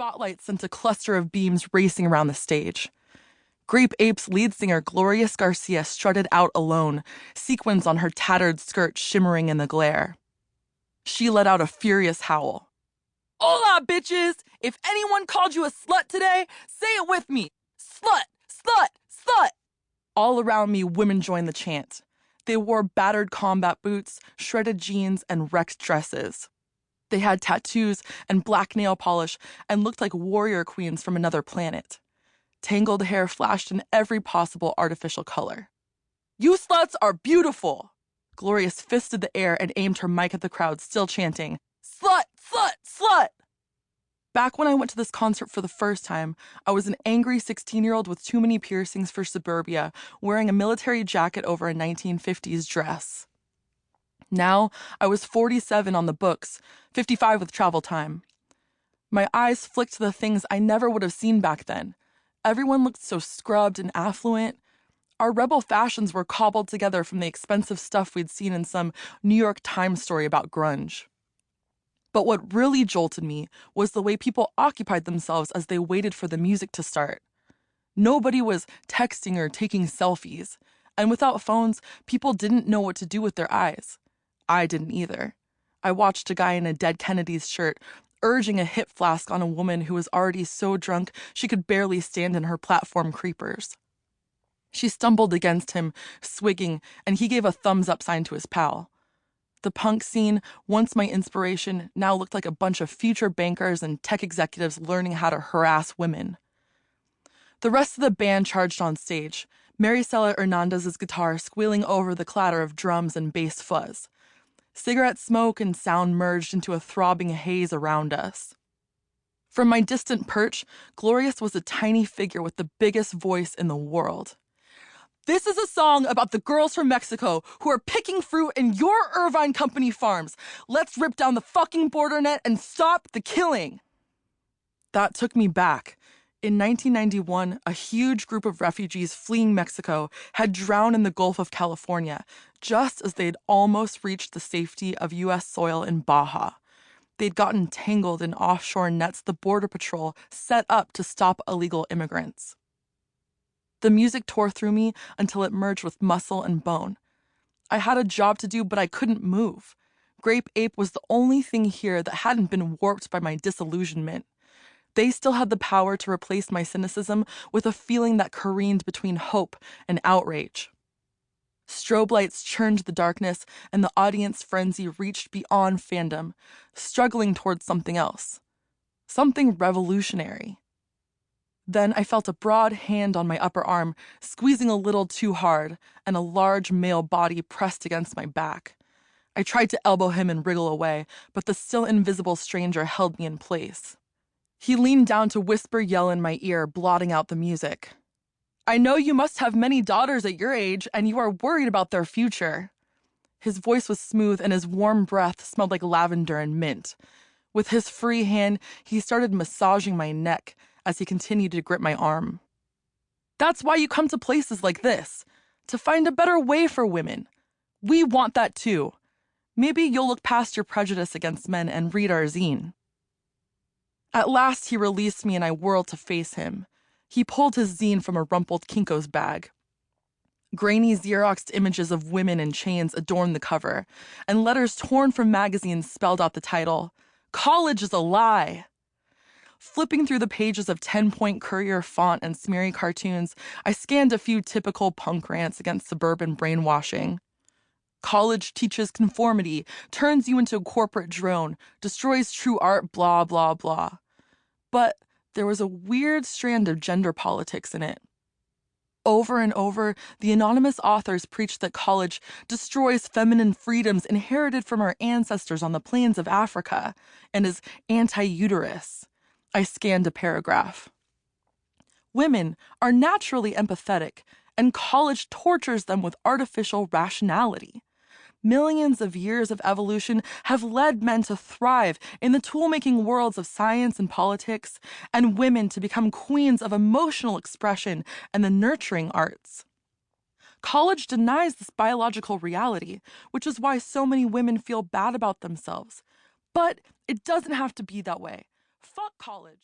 spotlight sent a cluster of beams racing around the stage. Grape Ape's lead singer Glorious Garcia strutted out alone, sequins on her tattered skirt shimmering in the glare. She let out a furious howl. "Hola, bitches! If anyone called you a slut today, say it with me! Slut! Slut! Slut!" All around me, women joined the chant. They wore battered combat boots, shredded jeans, and wrecked dresses. They had tattoos and black nail polish and looked like warrior queens from another planet. Tangled hair flashed in every possible artificial color. "You sluts are beautiful!" Glorious fisted the air and aimed her mic at the crowd, still chanting, "Slut! Slut! Slut!" Back when I went to this concert for the first time, I was an angry 16-year-old with too many piercings for suburbia, wearing a military jacket over a 1950s dress. Now, I was 47 on the books, 55 with travel time. My eyes flicked to the things I never would have seen back then. Everyone looked so scrubbed and affluent. Our rebel fashions were cobbled together from the expensive stuff we'd seen in some New York Times story about grunge. But what really jolted me was the way people occupied themselves as they waited for the music to start. Nobody was texting or taking selfies, and without phones, people didn't know what to do with their eyes. I didn't either. I watched a guy in a Dead Kennedys shirt urging a hip flask on a woman who was already so drunk she could barely stand in her platform creepers. She stumbled against him, swigging, and he gave a thumbs-up sign to his pal. The punk scene, once my inspiration, now looked like a bunch of future bankers and tech executives learning how to harass women. The rest of the band charged on stage, Maricela Hernandez's guitar squealing over the clatter of drums and bass fuzz. Cigarette smoke and sound merged into a throbbing haze around us. From my distant perch, Glorious was a tiny figure with the biggest voice in the world. "This is a song about the girls from Mexico who are picking fruit in your Irvine Company farms. Let's rip down the fucking border net and stop the killing." That took me back. In 1991, a huge group of refugees fleeing Mexico had drowned in the Gulf of California, just as they'd almost reached the safety of U.S. soil in Baja. They'd gotten tangled in offshore nets the Border Patrol set up to stop illegal immigrants. The music tore through me until it merged with muscle and bone. I had a job to do, but I couldn't move. Grape Ape was the only thing here that hadn't been warped by my disillusionment. They still had the power to replace my cynicism with a feeling that careened between hope and outrage. Strobe lights churned the darkness, and the audience frenzy reached beyond fandom, struggling towards something else. Something revolutionary. Then I felt a broad hand on my upper arm, squeezing a little too hard, and a large male body pressed against my back. I tried to elbow him and wriggle away, but the still invisible stranger held me in place. He leaned down to whisper yell in my ear, blotting out the music. "I know you must have many daughters at your age, and you are worried about their future." His voice was smooth, and his warm breath smelled like lavender and mint. With his free hand, he started massaging my neck as he continued to grip my arm. "That's why you come to places like this, to find a better way for women. We want that too. Maybe you'll look past your prejudice against men and read our zine." At last he released me and I whirled to face him. He pulled his zine from a rumpled Kinko's bag. Grainy Xeroxed images of women in chains adorned the cover, and letters torn from magazines spelled out the title, "College is a Lie." Flipping through the pages of 10-point Courier font and smeary cartoons, I scanned a few typical punk rants against suburban brainwashing. College teaches conformity, turns you into a corporate drone, destroys true art, blah, blah, blah. But there was a weird strand of gender politics in it. Over and over, the anonymous authors preached that college destroys feminine freedoms inherited from our ancestors on the plains of Africa and is anti-uterus. I scanned a paragraph. Women are naturally empathetic, and college tortures them with artificial rationality. Millions of years of evolution have led men to thrive in the tool-making worlds of science and politics, and women to become queens of emotional expression and the nurturing arts. College denies this biological reality, which is why so many women feel bad about themselves. But it doesn't have to be that way. Fuck college.